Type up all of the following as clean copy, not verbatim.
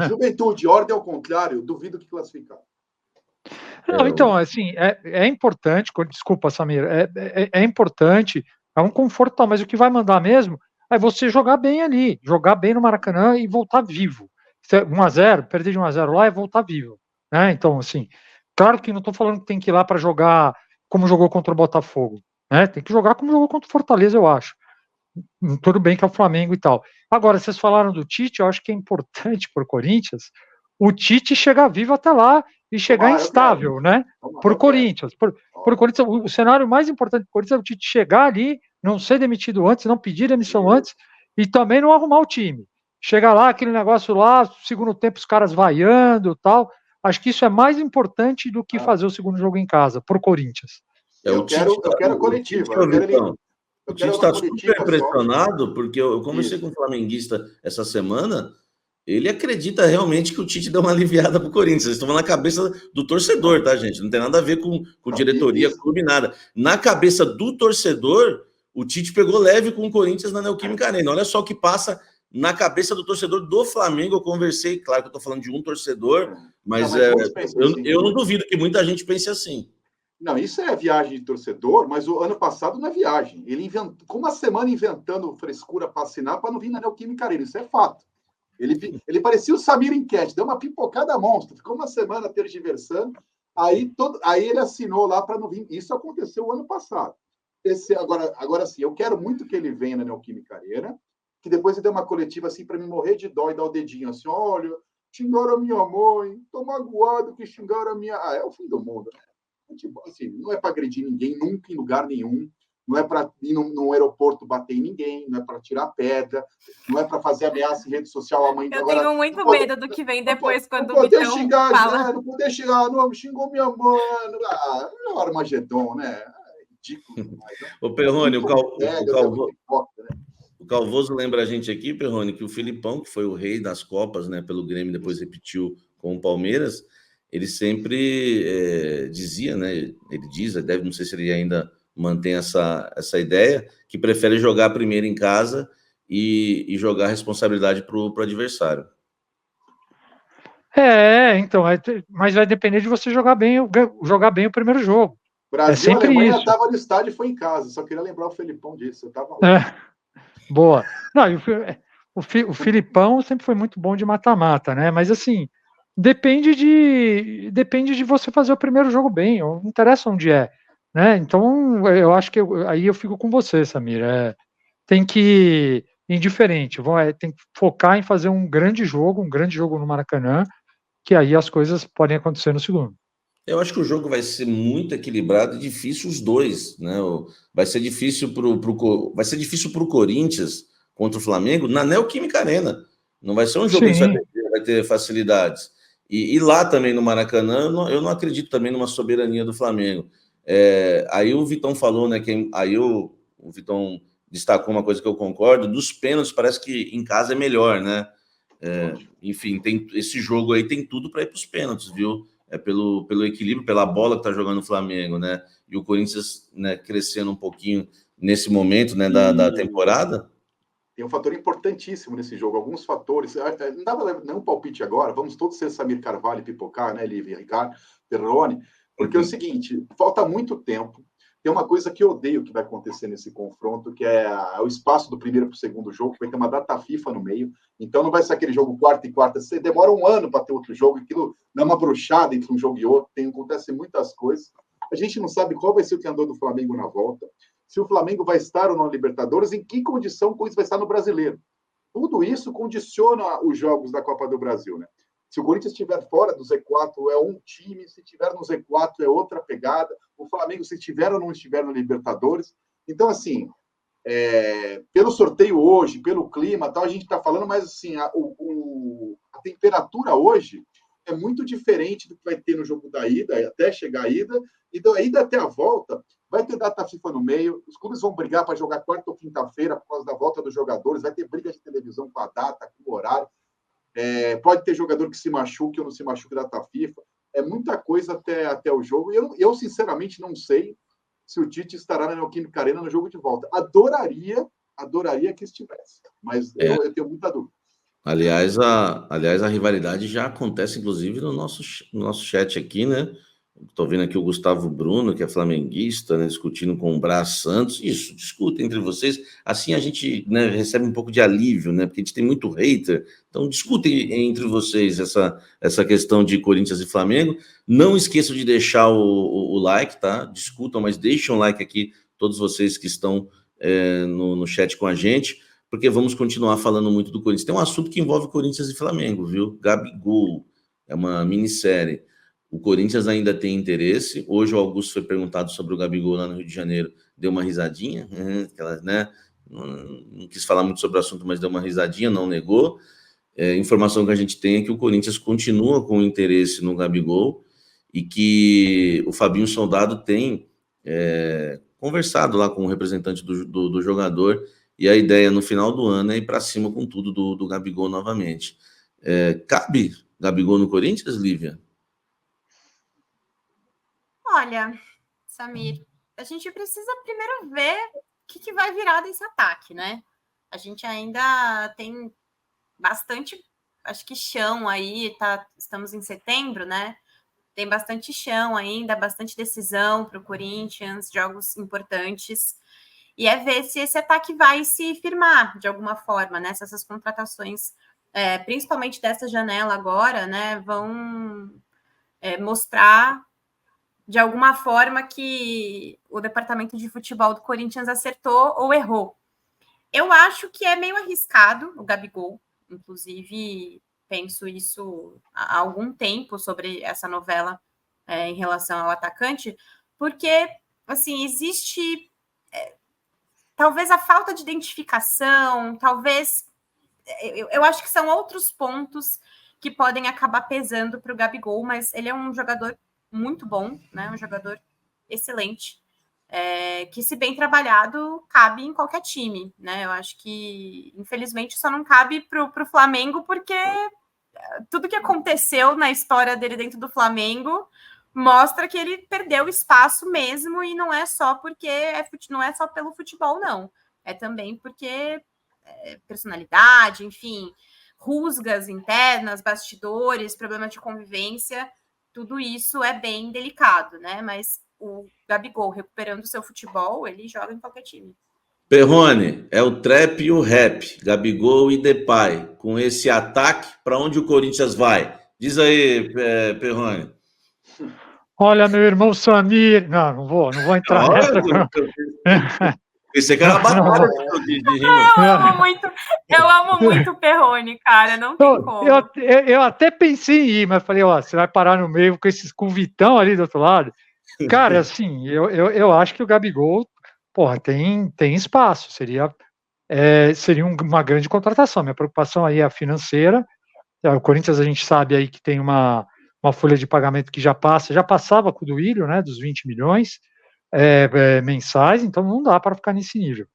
Juventude, ordem ao contrário, duvido que classificar. Não, então, assim, é importante, desculpa, Samir, é importante, é um conforto tal, mas o que vai mandar mesmo é você jogar bem ali, jogar bem no Maracanã e voltar vivo. 1-0, perder de 1-0 lá é voltar vivo, né? Então, assim, claro que não estou falando que tem que ir lá para jogar como jogou contra o Botafogo, né? Tem que jogar como jogou contra o Fortaleza, eu acho. Tudo bem que é o Flamengo e tal. Agora, vocês falaram do Tite, eu acho que é importante para o Corinthians o Tite chegar vivo até lá e chegar instável, né? Por Corinthians. Por Corinthians, o cenário mais importante do Corinthians é o Tite chegar ali, não ser demitido antes, não pedir demissão antes e também não arrumar o time. Chegar lá, aquele negócio lá, segundo tempo os caras vaiando e tal. Acho que isso é mais importante do que fazer o segundo jogo em casa, por Corinthians. Eu quero coletiva. O Tite está super impressionado, porque eu conversei com um flamenguista essa semana, ele acredita realmente que o Tite deu uma aliviada para o Corinthians. Eles estão na cabeça do torcedor, tá, gente? Não tem nada a ver com diretoria, clube, nada. Na cabeça do torcedor, o Tite pegou leve com o Corinthians na Neoquímica Arena. Olha só o que passa na cabeça do torcedor do Flamengo. Eu conversei, claro que eu estou falando de um torcedor, mas eu não duvido que muita gente pense assim. Não, isso é viagem de torcedor, mas o ano passado não é viagem. Ele ficou uma semana inventando frescura para assinar para não vir na Neoquímica Arena. Isso é fato. Ele parecia o Samir Enquete, deu uma pipocada monstro, ficou uma semana tergiversando, aí ele assinou lá para não vir. Isso aconteceu o ano passado. Agora sim, eu quero muito que ele venha na Neoquímica Arena, que depois ele dê uma coletiva assim para me morrer de dó e dar o dedinho assim, olha, xingaram a minha mãe, tô magoado que xingaram a minha... é o fim do mundo, né? Assim, não é para agredir ninguém, nunca em lugar nenhum, não é para ir no aeroporto bater em ninguém, não é para tirar pedra, não é para fazer ameaça em rede social à mãe. Eu tenho muito medo do que vem depois quando o Vitão fala. Não poder xingar, não, xingou minha mãe, é o Armagedon, né? É ridículo demais. Ô, Perrone, o Calvoso lembra a gente aqui, Perrone, que o Filipão, que foi o rei das Copas, né, pelo Grêmio, depois repetiu com o Palmeiras, ele sempre dizia, né? Ele diz, não sei se ele ainda mantém essa ideia, que prefere jogar primeiro em casa e jogar a responsabilidade para o adversário. Então, mas vai depender de você jogar bem o primeiro jogo. Brasil e Alemanha estava no estádio e foi em casa. Só queria lembrar o Felipão disso. Eu tava lá. Boa. Não, o Filipão sempre foi muito bom de mata-mata, né? Mas assim, depende de você fazer o primeiro jogo bem, não interessa onde é, né? Então, eu acho que aí eu fico com você, Samir. Tem que indiferente, tem que focar em fazer um grande jogo no Maracanã, que aí as coisas podem acontecer no segundo. Eu acho que o jogo vai ser muito equilibrado e difícil os dois, né? Vai ser difícil para o Corinthians contra o Flamengo na Neoquímica Arena. Não vai ser um jogo que vai ter facilidades. E lá também no Maracanã, eu não acredito também numa soberania do Flamengo. Aí o Vitão falou, né? O Vitão destacou uma coisa que eu concordo: dos pênaltis, parece que em casa é melhor, né? Enfim, esse jogo aí tem tudo para ir para os pênaltis, viu? Pelo equilíbrio, pela bola que está jogando o Flamengo, né? E o Corinthians, né, crescendo um pouquinho nesse momento, né, da temporada. Tem um fator importantíssimo nesse jogo, alguns fatores. Não dá para dar um palpite agora, vamos todos ser Samir Carvalho e pipocar, né, Lívia, Ricardo, Perrone, porque é o seguinte, falta muito tempo. Tem uma coisa que eu odeio que vai acontecer nesse confronto, que é o espaço do primeiro para o segundo jogo, que vai ter uma data FIFA no meio. Então não vai ser aquele jogo quarta e quarta. Você demora um ano para ter outro jogo, aquilo não é uma bruxada entre um jogo e outro, acontece muitas coisas. A gente não sabe qual vai ser o treinador do Flamengo na volta, se o Flamengo vai estar ou não na Libertadores, em que condição o Corinthians vai estar no Brasileiro. Tudo isso condiciona os jogos da Copa do Brasil, né? Se o Corinthians estiver fora do Z4, é um time. Se estiver no Z4, é outra pegada. O Flamengo, se estiver ou não estiver na Libertadores. Então, assim, pelo sorteio hoje, pelo clima, tal, a gente está falando, mas assim, a temperatura hoje é muito diferente do que vai ter no jogo da ida, até chegar a ida, e da ida até a volta, vai ter data FIFA no meio, os clubes vão brigar para jogar quarta ou quinta-feira por causa da volta dos jogadores, vai ter briga de televisão com a data, com o horário. Pode ter jogador que se machuque ou não se machuque da data FIFA. É muita coisa até o jogo. Eu, sinceramente, não sei se o Tite estará na Neoquímica Arena no jogo de volta. Adoraria que estivesse, mas eu tenho muita dúvida. Aliás, a rivalidade já acontece, inclusive, no nosso chat aqui, né? Estou vendo aqui o Gustavo Bruno, que é flamenguista, né, discutindo com o Brás Santos. Isso, discuta entre vocês. Assim a gente, né, recebe um pouco de alívio, né? Porque a gente tem muito hater. Então, discutem entre vocês essa questão de Corinthians e Flamengo. Não esqueçam de deixar o like, tá? Discutam, mas deixem um like aqui, todos vocês que estão no chat com a gente, porque vamos continuar falando muito do Corinthians. Tem um assunto que envolve Corinthians e Flamengo, viu? Gabigol. É uma minissérie. O Corinthians ainda tem interesse. Hoje o Augusto foi perguntado sobre o Gabigol lá no Rio de Janeiro, deu uma risadinha, né? Não quis falar muito sobre o assunto, mas deu uma risadinha, não negou. Informação que a gente tem é que o Corinthians continua com interesse no Gabigol e que o Fabinho Soldado tem conversado lá com o representante do jogador, e a ideia no final do ano é ir para cima com tudo do Gabigol novamente. Cabe Gabigol no Corinthians, Lívia? Olha, Samir, a gente precisa primeiro ver o que vai virar desse ataque, né? A gente ainda tem bastante, acho que chão aí, estamos em setembro, né? Tem bastante chão ainda, bastante decisão para o Corinthians, jogos importantes. E é ver se esse ataque vai se firmar de alguma forma, né? Se essas contratações, principalmente dessa janela agora, né, vão mostrar de alguma forma que o departamento de futebol do Corinthians acertou ou errou. Eu acho que é meio arriscado o Gabigol, inclusive penso isso há algum tempo sobre essa novela em relação ao atacante, porque, assim, existe talvez a falta de identificação, talvez eu acho que são outros pontos que podem acabar pesando para o Gabigol, mas ele é um jogador muito bom, né? Um jogador excelente, que, se bem trabalhado, cabe em qualquer time, né? Eu acho que, infelizmente, só não cabe para o Flamengo, porque tudo que aconteceu na história dele dentro do Flamengo mostra que ele perdeu espaço mesmo, e não é só porque não é só pelo futebol, não. É também porque personalidade, enfim, rusgas internas, bastidores, problema de convivência, tudo isso é bem delicado, né? Mas o Gabigol, recuperando o seu futebol, ele joga em qualquer time. Perrone, é o trap e o rap, Gabigol e Depay. Com esse ataque, para onde o Corinthians vai? Diz aí, Perrone. Olha, meu irmão Samir... Não vou entrar nessa. Esse aqui era uma batalha de rima. Eu amo muito o Perrone, cara, não tem como. Eu até pensei em ir, mas falei, você vai parar no meio com o Vitão ali do outro lado. Cara, assim, eu acho que o Gabigol, porra, tem espaço, seria uma grande contratação. Minha preocupação aí é a financeira. O Corinthians, a gente sabe aí que tem uma folha de pagamento que já passava com o do Duílio, né, dos 20 milhões mensais, então não dá para ficar nesse nível.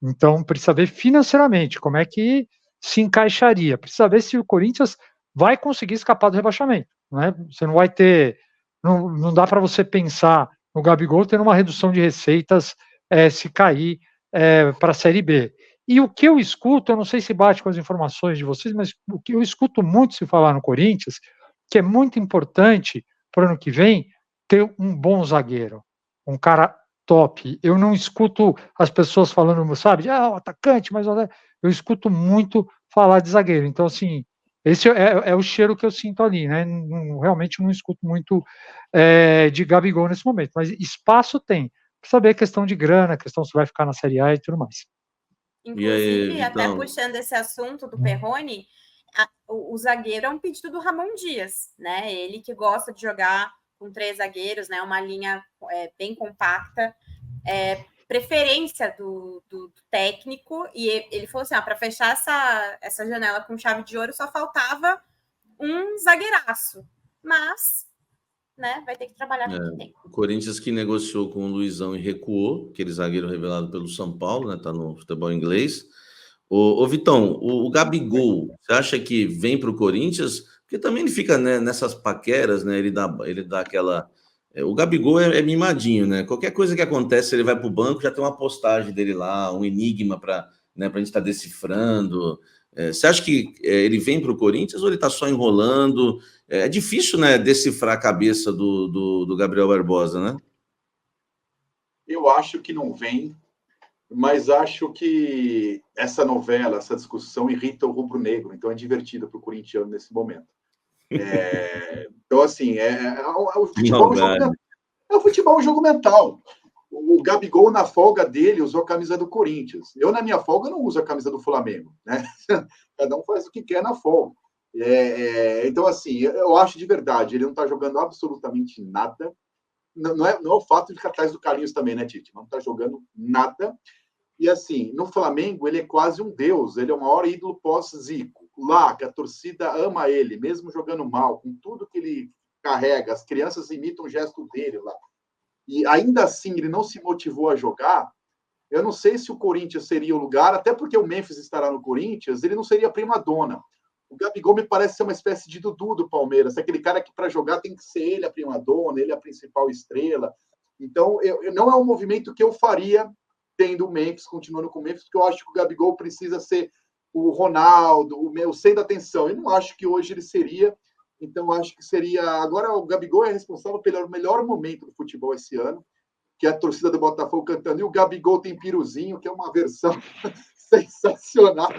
Então, precisa ver financeiramente como é que se encaixaria. Precisa ver se o Corinthians vai conseguir escapar do rebaixamento. Né? Você não vai ter... Não dá para você pensar no Gabigol tendo uma redução de receitas se cair para a Série B. E o que eu escuto, eu não sei se bate com as informações de vocês, mas o que eu escuto muito se falar no Corinthians, que é muito importante para o ano que vem ter um bom zagueiro, um cara top. Eu não escuto as pessoas falando, sabe, o atacante, mas eu escuto muito falar de zagueiro. Então, assim, esse é o cheiro que eu sinto ali, né? Realmente não escuto muito de Gabigol nesse momento, mas espaço tem. Precisa saber a questão de grana, questão se vai ficar na Série A e tudo mais. Inclusive, até puxando esse assunto do Perrone, o zagueiro é um pedido do Ramon Dias, né? Ele que gosta de jogar com 3 zagueiros, né? Uma linha bem compacta, preferência do técnico, e ele falou assim, para fechar essa janela com chave de ouro só faltava um zagueiraço, mas, né, vai ter que trabalhar com o que tem. O Corinthians que negociou com o Luizão e recuou, aquele zagueiro revelado pelo São Paulo, né, tá no futebol inglês. Ô Vitão, o Gabigol, você acha que vem para o Corinthians? Porque também ele fica, né, nessas paqueras, né, ele dá aquela... O Gabigol é mimadinho, né? Qualquer coisa que acontece, ele vai para o banco, já tem uma postagem dele lá, um enigma para a gente estar decifrando. Você acha que ele vem para o Corinthians ou ele está só enrolando? É difícil, né, decifrar a cabeça do Gabriel Barbosa, né? Eu acho que não vem, mas acho que essa novela, essa discussão irrita o rubro-negro, então é divertido para o corintiano nesse momento. Então, assim, o futebol é um jogo mental. O Gabigol, na folga dele, usou a camisa do Corinthians. Eu, na minha folga, não uso a camisa do Flamengo, né? Cada um faz o que quer na folga. Então, assim, eu acho de verdade, ele não está jogando absolutamente nada. Não é o fato de ficar atrás do Carlinhos também, né, Tite? Não está jogando nada. E, assim, no Flamengo, ele é quase um deus. Ele é o maior ídolo pós-Zico. Lá, que a torcida ama ele, mesmo jogando mal, com tudo que ele carrega. As crianças imitam o gesto dele lá. E, ainda assim, ele não se motivou a jogar. Eu não sei se o Corinthians seria o lugar, até porque o Memphis estará no Corinthians, ele não seria primadona. O Gabigol me parece ser uma espécie de Dudu do Palmeiras, aquele cara que para jogar tem que ser ele a primadona, ele a principal estrela. Então, não é um movimento que eu faria tendo o Memphis, continuando com o Memphis, porque eu acho que o Gabigol precisa ser o Ronaldo, o centro da atenção. Eu não acho que hoje ele seria, então acho que seria... Agora o Gabigol é responsável pelo melhor momento do futebol esse ano, que é a torcida do Botafogo cantando, e o Gabigol tem Piruzinho, que é uma versão sensacional.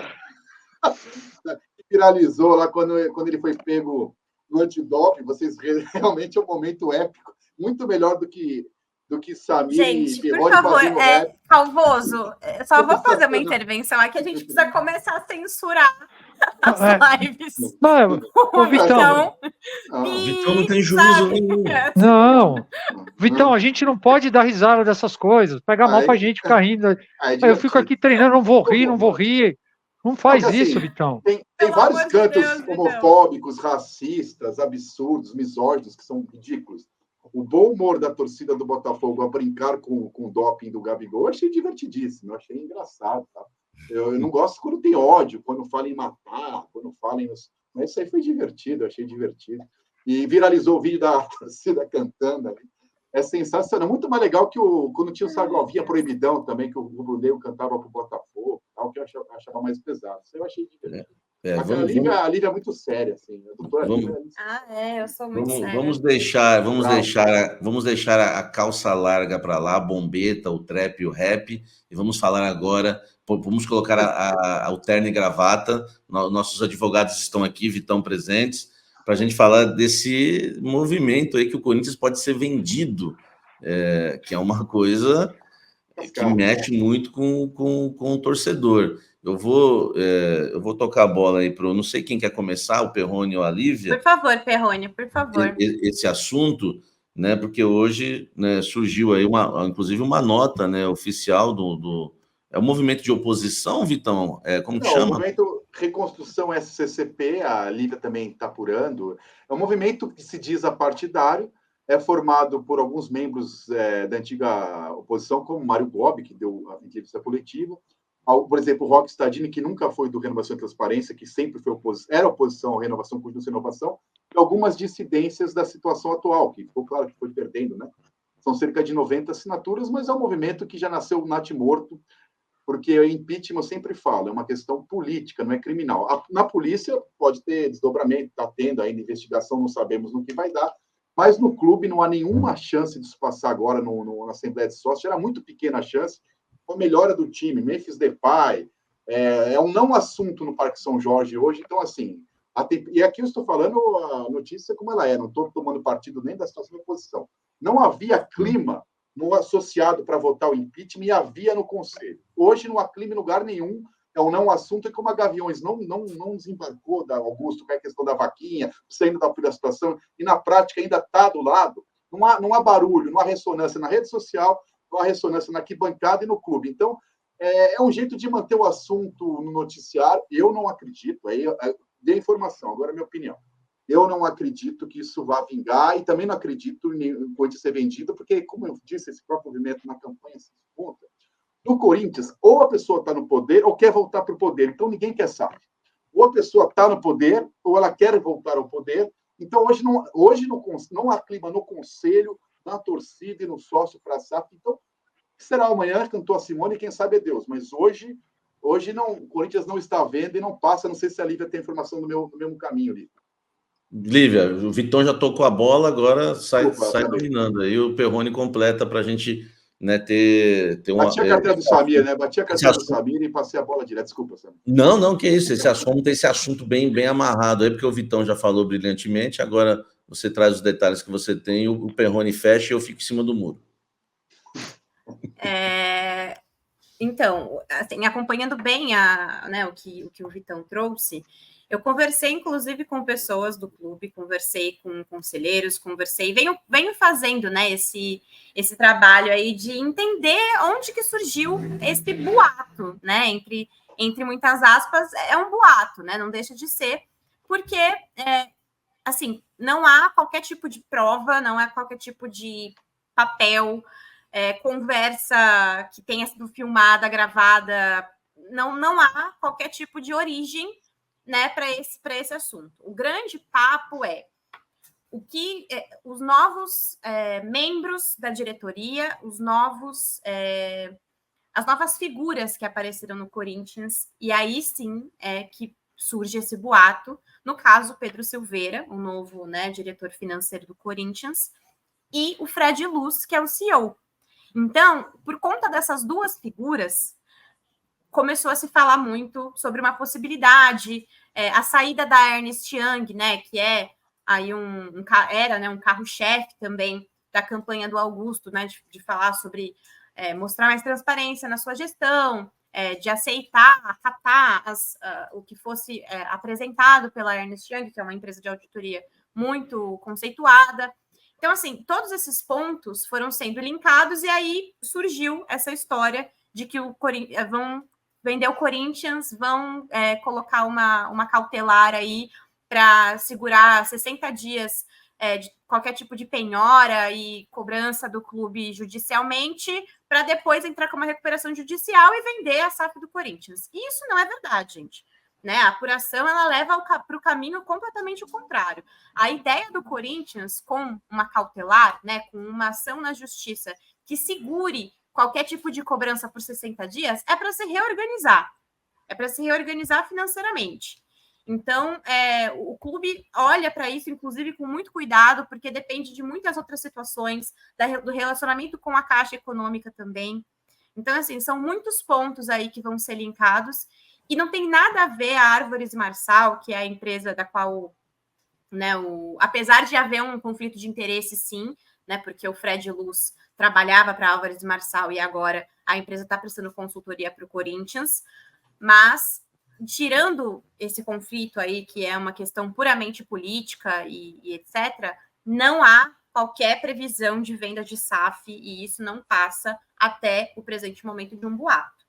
Viralizou lá quando ele foi pego no antidoping. Vocês realmente é um momento épico, muito melhor do que Samir. Gente, e por favor, Calvoso, só vou fazer uma intervenção aqui, a gente precisa começar a censurar as lives. O Vitão não tem juízo nenhum. Não, Vitão, a gente não pode dar risada dessas coisas, pega mal pra gente ficar rindo. Eu fico aqui treinando, não vou rir. Não faz isso, Vitão. Tem vários cantos homofóbicos, racistas, absurdos, misóginos, que são ridículos. O bom humor da torcida do Botafogo a brincar com o doping do Gabigol, eu achei divertidíssimo, eu achei engraçado. Tá? Eu não gosto quando tem ódio, quando falam em matar, quando falam em... Mas isso aí foi divertido, eu achei divertido. E viralizou o vídeo da torcida cantando ali. É sensacional. Muito mais legal que quando tinha o Sargovinha Proibidão também, que o Rubro-Negro cantava para o Botafogo, tal, que eu achava mais pesado. Isso eu achei divertido. A Lívia é muito séria, assim. A doutora Lívia eu sou muito séria. Vamos deixar a calça larga para lá, a bombeta, o trap e o rap, e vamos falar agora, vamos colocar o terno e gravata. Nossos advogados estão aqui, Vitão presentes, para a gente falar desse movimento aí que o Corinthians pode ser vendido, que é uma coisa que mexe muito com o torcedor. Eu vou tocar a bola aí para não sei quem quer começar, o Perrone ou a Lívia. Por favor, Perrone, por favor. Esse assunto, né? Porque hoje, né, surgiu aí inclusive uma nota, né, oficial é um movimento de oposição, Vitão? Como que chama? O movimento Reconstrução SCCP, a Lívia também está apurando. É um movimento que se diz apartidário, é formado por alguns membros da antiga oposição, como Mário Bob, que deu a entrevista coletiva, por exemplo, o Roque Stadini, que nunca foi do Renovação e Transparência, que sempre foi era oposição à renovação, continua sendo renovação, e algumas dissidências da situação atual, que ficou claro que foi perdendo, né? São cerca de 90 assinaturas, mas é um movimento que já nasceu natimorto, porque o impeachment, eu sempre falo, é uma questão política, não é criminal. Na polícia pode ter desdobramento, está tendo ainda investigação, não sabemos no que vai dar, mas no clube não há nenhuma chance disso passar agora na Assembleia de Sócios, era muito pequena a chance, a melhora do time, Memphis Depay, é um não assunto no Parque São Jorge hoje, então, assim, e aqui eu estou falando a notícia como ela é, não estou tomando partido nem da situação da oposição. Não havia clima no associado para votar o impeachment e havia no Conselho. Hoje não há clima em lugar nenhum, é um não assunto, e como a Gaviões não desembarcou da Augusto, com a questão da vaquinha, saindo da situação, e na prática ainda está do lado, não há barulho, não há ressonância na rede social, a ressonância na arquibancada e no clube. Então, é um jeito de manter o assunto no noticiário. Eu não acredito, aí dei informação, agora é a minha opinião. Eu não acredito que isso vá vingar e também não acredito em coisa ser vendida, porque, como eu disse, esse próprio movimento na campanha se disputa. No Corinthians, ou a pessoa está no poder ou quer voltar para o poder, então ninguém quer saber. Ou a pessoa está no poder ou ela quer voltar ao poder. Então, hoje não há clima no conselho, na torcida e no sócio para a SAF. Então, será amanhã, cantou a Simone, quem sabe é Deus. Mas hoje Hoje o Corinthians não está vendo e não passa. Não sei se a Lívia tem informação do mesmo caminho, Lívia. Lívia, o Vitão já tocou a bola, agora sai Desculpa, dominando. Aí o Perrone completa para a gente, né, ter uma. Bati a carteira do Samir, né? Bati a carteira do Samir e passei a bola direto. Desculpa, Samir. Não, que isso. Esse assunto bem amarrado aí, porque o Vitão já falou brilhantemente. Agora você traz os detalhes que você tem, o Perrone fecha e eu fico em cima do muro. Então, assim, acompanhando bem o que o Vitão trouxe, eu conversei, inclusive, com pessoas do clube, conversei com conselheiros, venho fazendo, né, esse trabalho aí de entender onde que surgiu esse boato, né, entre muitas aspas, é um boato, né, não deixa de ser, porque, assim, não há qualquer tipo de prova, não há qualquer tipo de papel, conversa que tenha sido filmada, gravada, não há qualquer tipo de origem, né, para esse assunto. O grande papo é o que os novos membros da diretoria, as novas figuras que apareceram no Corinthians, e aí sim é que surge esse boato, no caso, Pedro Silveira, o novo, né, diretor financeiro do Corinthians, e o Fred Luz, que é o CEO. Então, por conta dessas duas figuras, começou a se falar muito sobre uma possibilidade, a saída da Ernest Young, né, que é aí era, né, um carro-chefe também da campanha do Augusto, né, de falar sobre mostrar mais transparência na sua gestão, de aceitar, acatar o que fosse apresentado pela Ernest Young, que é uma empresa de auditoria muito conceituada. Então, assim, todos esses pontos foram sendo linkados e aí surgiu essa história de que vão vender o Corinthians, vão colocar uma cautelar aí para segurar 60 dias de qualquer tipo de penhora e cobrança do clube judicialmente, para depois entrar com uma recuperação judicial e vender a SAF do Corinthians. E isso não é verdade, gente. Né? A apuração ela leva para o caminho completamente o contrário. A ideia do Corinthians, com uma cautelar, né, com uma ação na justiça que segure qualquer tipo de cobrança por 60 dias, é para se reorganizar. É para se reorganizar financeiramente. Então, o clube olha para isso, inclusive, com muito cuidado, porque depende de muitas outras situações, do relacionamento com a Caixa Econômica também. Então, assim, são muitos pontos aí que vão ser linkados. E não tem nada a ver a Árvores Marçal, que é a empresa da qual, né, apesar de haver um conflito de interesse, sim, né, porque o Fred Luz trabalhava para a Árvores Marçal e agora a empresa está prestando consultoria para o Corinthians, mas tirando esse conflito aí, que é uma questão puramente política e etc., não há qualquer previsão de venda de SAF e isso não passa até o presente momento de um boato.